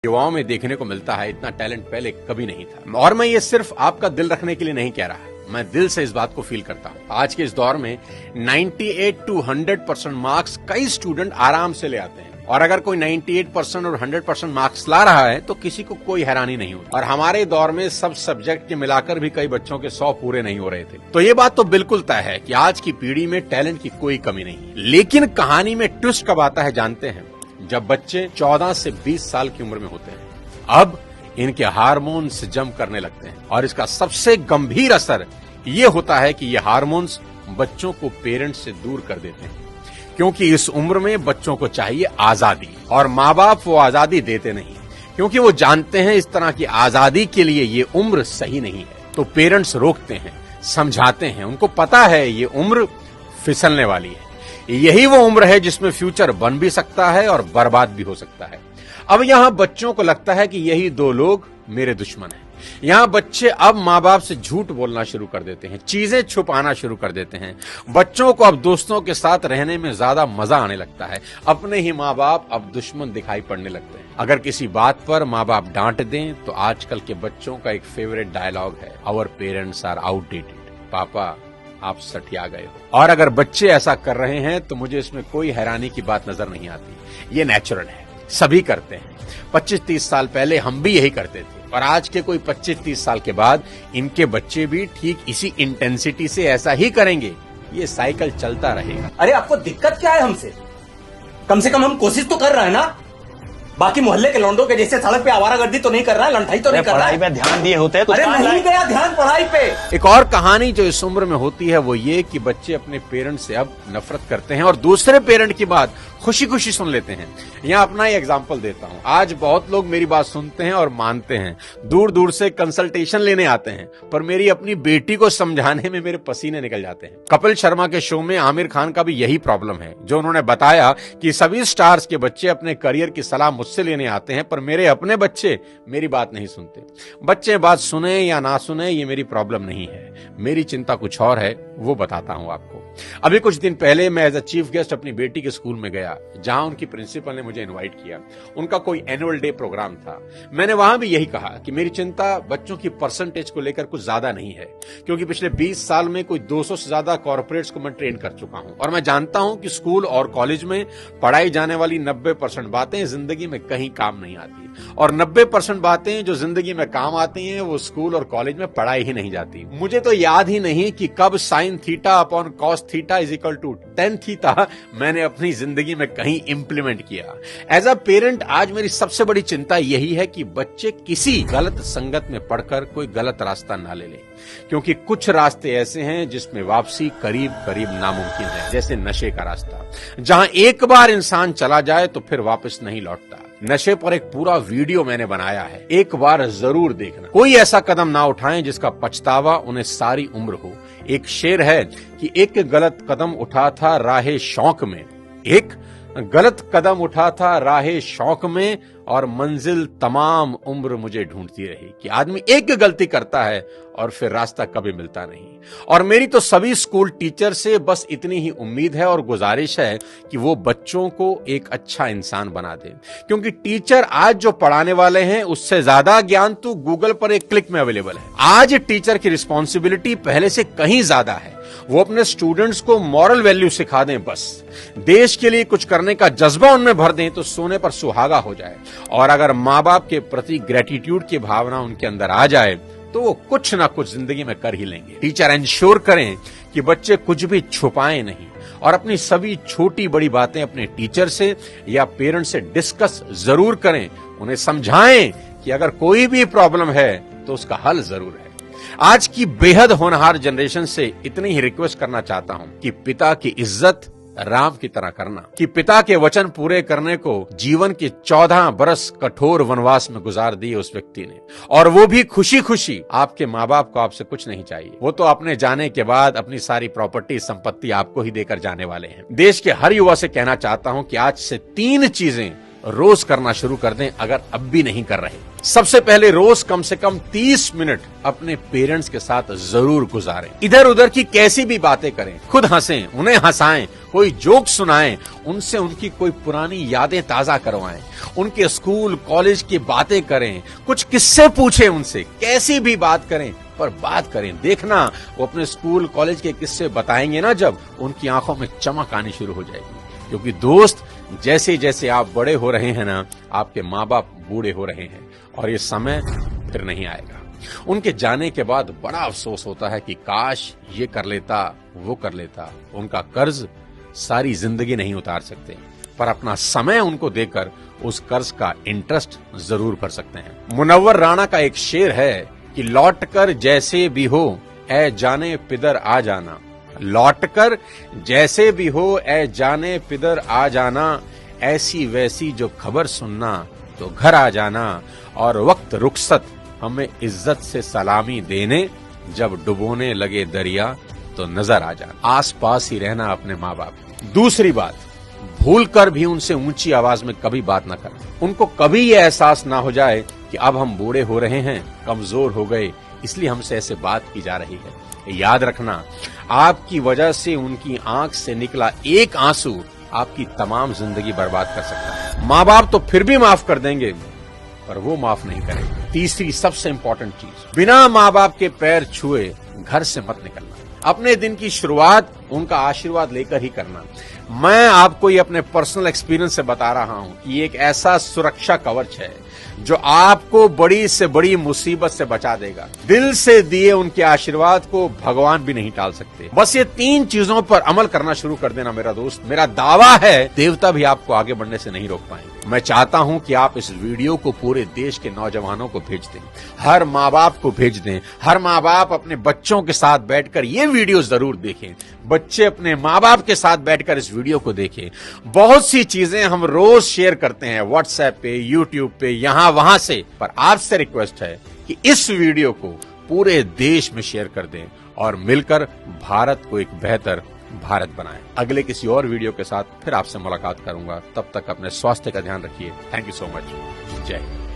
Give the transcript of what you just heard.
युवाओं में देखने को मिलता है, इतना टैलेंट पहले कभी नहीं था। और मैं ये सिर्फ आपका दिल रखने के लिए नहीं कह रहा, मैं दिल से इस बात को फील करता हूँ। आज के इस दौर में 98 to 100% मार्क्स कई स्टूडेंट आराम से ले आते हैं, और अगर कोई 98% और 100% मार्क्स ला रहा है तो किसी को कोई हैरानी नहीं होती। और हमारे दौर में सब सब्जेक्ट के मिलाकर भी कई बच्चों के 100 पूरे नहीं हो रहे थे। तो ये बात तो बिल्कुल तय है कि आज की पीढ़ी में टैलेंट की कोई कमी नहीं है। लेकिन कहानी में ट्विस्ट कब आता है जानते हैं? जब बच्चे 14 से 20 साल की उम्र में होते हैं। अब इनके हार्मोन्स जम करने लगते हैं, और इसका सबसे गंभीर असर ये होता है कि ये हार्मोन्स बच्चों को पेरेंट्स से दूर कर देते हैं, क्योंकि इस उम्र में बच्चों को चाहिए आजादी, और माँ बाप वो आजादी देते नहीं, क्योंकि वो जानते हैं इस तरह की आजादी के लिए ये उम्र सही नहीं है। तो पेरेंट्स रोकते हैं, समझाते हैं, उनको पता है ये उम्र फिसलने वाली है, यही वो उम्र है जिसमें फ्यूचर बन भी सकता है और बर्बाद भी हो सकता है। अब यहां बच्चों को लगता है कि यही दो लोग मेरे दुश्मन हैं। यहां बच्चे अब माँ बाप से झूठ बोलना शुरू कर देते हैं, चीजें छुपाना शुरू कर देते हैं। बच्चों को अब दोस्तों के साथ रहने में ज्यादा मजा आने लगता है, अपने ही माँ बाप अब दुश्मन दिखाई पड़ने लगते हैं। अगर किसी बात पर माँ बाप डांट दें तो आजकल के बच्चों का एक फेवरेट डायलॉग है, आवर पेरेंट्स आर आउटडेटेड। पापा आप सठिया गए हो। और अगर बच्चे ऐसा कर रहे हैं तो मुझे इसमें कोई हैरानी की बात नजर नहीं आती। ये नेचुरल है, सभी करते हैं। 25-30 साल पहले हम भी यही करते थे, और आज के कोई 25-30 साल के बाद इनके बच्चे भी ठीक इसी इंटेंसिटी से ऐसा ही करेंगे। ये साइकिल चलता रहेगा। अरे आपको दिक्कत क्या है हमसे? कम से कम हम कोशिश तो कर रहे हैं ना। बाकी मोहल्ले के लौंडों के जैसे सड़क पे आवारागर्दी तो नहीं कर रहा है, लंठाई तो नहीं कर रहा है। पढ़ाई पे ध्यान दिए होते हैं तो अरे नहीं गया ध्यान पढ़ाई पे। एक और कहानी जो इस उम्र में होती है वो ये कि बच्चे अपने पेरेंट्स से अब नफरत करते हैं और दूसरे पेरेंट की बात खुशी खुशी सुन लेते हैं। यहाँ अपना ही एग्जाम्पल देता हूँ। आज बहुत लोग मेरी बात सुनते हैं और मानते हैं, दूर दूर से कंसल्टेशन लेने आते हैं, पर मेरी अपनी बेटी को समझाने में मेरे पसीने निकल जाते हैं। कपिल शर्मा के शो में आमिर खान का भी यही प्रॉब्लम है, जो उन्होंने बताया कि सभी स्टार्स के बच्चे अपने करियर की सलाह मुझसे लेने आते हैं, पर मेरे अपने बच्चे मेरी बात नहीं सुनते। बच्चे बात सुने या ना सुने ये मेरी प्रॉब्लम नहीं है, मेरी चिंता कुछ और है, वो बताता हूं आपको। अभी कुछ दिन पहले मैं एज अ चीफ गेस्ट अपनी बेटी के स्कूल में गया, जहां उनकी प्रिंसिपल ने मुझे इनवाइट किया। उनका कोई एनुअल डे प्रोग्राम था। मैंने वहां भी यही कहा कि मेरी चिंता बच्चों की परसेंटेज को लेकर कुछ ज्यादा नहीं है, क्योंकि पिछले 20 साल में कोई 200 से ज्यादा कॉर्पोरेट्स को मैं ट्रेन कर चुका हूं, और मैं जानता हूं कि स्कूल और कॉलेज में पढ़ाई जाने वाली 90% बातें जिंदगी में कहीं काम नहीं आती, और 90% बातें जो जिंदगी में काम आती हैं वो स्कूल और कॉलेज में पढ़ाई ही नहीं जाती। मुझे तो याद ही नहीं कि कब sine theta upon cos theta is equal to tan theta मैंने अपनी जिंदगी में कहीं इंप्लीमेंट किया। एज अ पेरेंट आज मेरी सबसे बड़ी चिंता यही है कि बच्चे किसी गलत संगत में पढ़कर कोई गलत रास्ता ना ले लें, क्योंकि कुछ रास्ते ऐसे हैं जिसमें वापसी करीब करीब नामुमकिन है, जैसे नशे का रास्ता, जहां एक बार इंसान चला जाए तो फिर वापस नहीं लौटता। नशे पर एक पूरा वीडियो मैंने बनाया है, एक बार जरूर देखना। कोई ऐसा कदम ना उठाएं जिसका पछतावा उन्हें सारी उम्र हो। एक शेर है कि एक गलत कदम उठा था राहे शौक में, एक गलत कदम उठा था राहे शौक में, और मंजिल तमाम उम्र मुझे ढूंढती रही। कि आदमी एक गलती करता है और फिर रास्ता कभी मिलता नहीं। और मेरी तो सभी स्कूल टीचर से बस इतनी ही उम्मीद है और गुजारिश है कि वो बच्चों को एक अच्छा इंसान बना दें, क्योंकि टीचर आज जो पढ़ाने वाले हैं उससे ज्यादा ज्ञान तो गूगल पर एक क्लिक में अवेलेबल है। आज टीचर की रिस्पॉन्सिबिलिटी पहले से कहीं ज्यादा है। वो अपने स्टूडेंट्स को मॉरल वैल्यू सिखा दें, बस देश के लिए कुछ करने का जज्बा उनमें भर दें तो सोने पर सुहागा हो जाए। और अगर माँ बाप के प्रति ग्रेटिट्यूड की भावना उनके अंदर आ जाए तो वो कुछ ना कुछ जिंदगी में कर ही लेंगे। टीचर इंश्योर करें कि बच्चे कुछ भी छुपाएं नहीं, और अपनी सभी छोटी बड़ी बातें अपने टीचर से या पेरेंट से डिस्कस जरूर करें। उन्हें समझाएं कि अगर कोई भी प्रॉब्लम है तो उसका हल जरूर है। आज की बेहद होनहार जनरेशन से इतनी ही रिक्वेस्ट करना चाहता हूं कि पिता की इज्जत राम की तरह करना, कि पिता के वचन पूरे करने को जीवन के 14 बरस कठोर वनवास में गुजार दिए उस व्यक्ति ने, और वो भी खुशी खुशी। आपके माँ बाप को आपसे कुछ नहीं चाहिए, वो तो अपने जाने के बाद अपनी सारी प्रॉपर्टी संपत्ति आपको ही देकर जाने वाले हैं। देश के हर युवा से कहना चाहता हूं कि आज से 3 चीजें रोज करना शुरू कर दें अगर अब भी नहीं कर रहे। सबसे पहले रोज कम से कम 30 मिनट अपने पेरेंट्स के साथ जरूर गुजारें। इधर उधर की कैसी भी बातें करें, खुद हंसें, उन्हें हंसाएं, कोई जोक सुनाएं, उनसे उनकी कोई पुरानी यादें ताजा करवाएं, उनके स्कूल कॉलेज की बातें करें, कुछ किस्से पूछें उनसे, कैसी भी बात करें पर बात करें। देखना वो अपने स्कूल कॉलेज के किस्से बताएंगे ना, जब उनकी आंखों में चमक आनी शुरू हो जाएगी। क्योंकि दोस्त, जैसे जैसे आप बड़े हो रहे हैं ना, आपके माँ बाप बूढ़े हो रहे हैं और ये समय फिर नहीं आएगा। उनके जाने के बाद बड़ा अफसोस होता है कि काश ये कर लेता, वो कर लेता। उनका कर्ज सारी जिंदगी नहीं उतार सकते, पर अपना समय उनको देकर उस कर्ज का इंटरेस्ट जरूर भर सकते हैं। मुनव्वर राणा का एक शेर है कि लौट कर जैसे भी हो ऐ जाने पिदर आ जाना, लौट कर जैसे भी हो ऐ जाने पिदर आ जाना, ऐसी वैसी जो खबर सुनना तो घर आ जाना, और वक्त रुखसत हमें इज्जत से सलामी देने, जब डुबोने लगे दरिया तो नजर आ जाना। आस पास ही रहना अपने माँ बाप। दूसरी बात, भूल कर भी उनसे ऊंची आवाज में कभी बात न करें। उनको कभी ये एहसास ना हो जाए कि अब हम बूढ़े हो रहे हैं, कमजोर हो गए, इसलिए हमसे ऐसे बात की जा रही है। याद रखना, आपकी वजह से उनकी आंख से निकला एक आंसू आपकी तमाम जिंदगी बर्बाद कर सकता है। माँ बाप तो फिर भी माफ कर देंगे, पर वो माफ नहीं करेंगे। तीसरी सबसे इंपॉर्टेंट चीज, बिना माँ बाप के पैर छुए घर से मत निकलना। अपने दिन की शुरुआत उनका आशीर्वाद लेकर ही करना। मैं आपको ये अपने पर्सनल एक्सपीरियंस से बता रहा हूं कि ये एक ऐसा सुरक्षा कवच है जो आपको बड़ी से बड़ी मुसीबत से बचा देगा। दिल से दिए उनके आशीर्वाद को भगवान भी नहीं टाल सकते। बस ये 3 चीजों पर अमल करना शुरू कर देना मेरा दोस्त। मेरा दावा है देवता भी आपको आगे बढ़ने से नहीं रोक पाएंगे। मैं चाहता हूं कि आप इस वीडियो को पूरे देश के नौजवानों को भेज दें, हर माँ बाप को भेज दें। हर माँ बाप अपने बच्चों के साथ बैठकर ये वीडियो जरूर देखें। बच्चे अपने माँ बाप के साथ बैठकर इस वीडियो को देखें। बहुत सी चीजें हम रोज शेयर करते हैं व्हाट्सएप पे, यूट्यूब पे, यहां वहां से, पर आपसे रिक्वेस्ट है कि इस वीडियो को पूरे देश में शेयर कर दें और मिलकर भारत को एक बेहतर भारत बनाएं। अगले किसी और वीडियो के साथ फिर आपसे मुलाकात करूंगा। तब तक अपने स्वास्थ्य का ध्यान रखिए। Thank you so much. जय हिंद।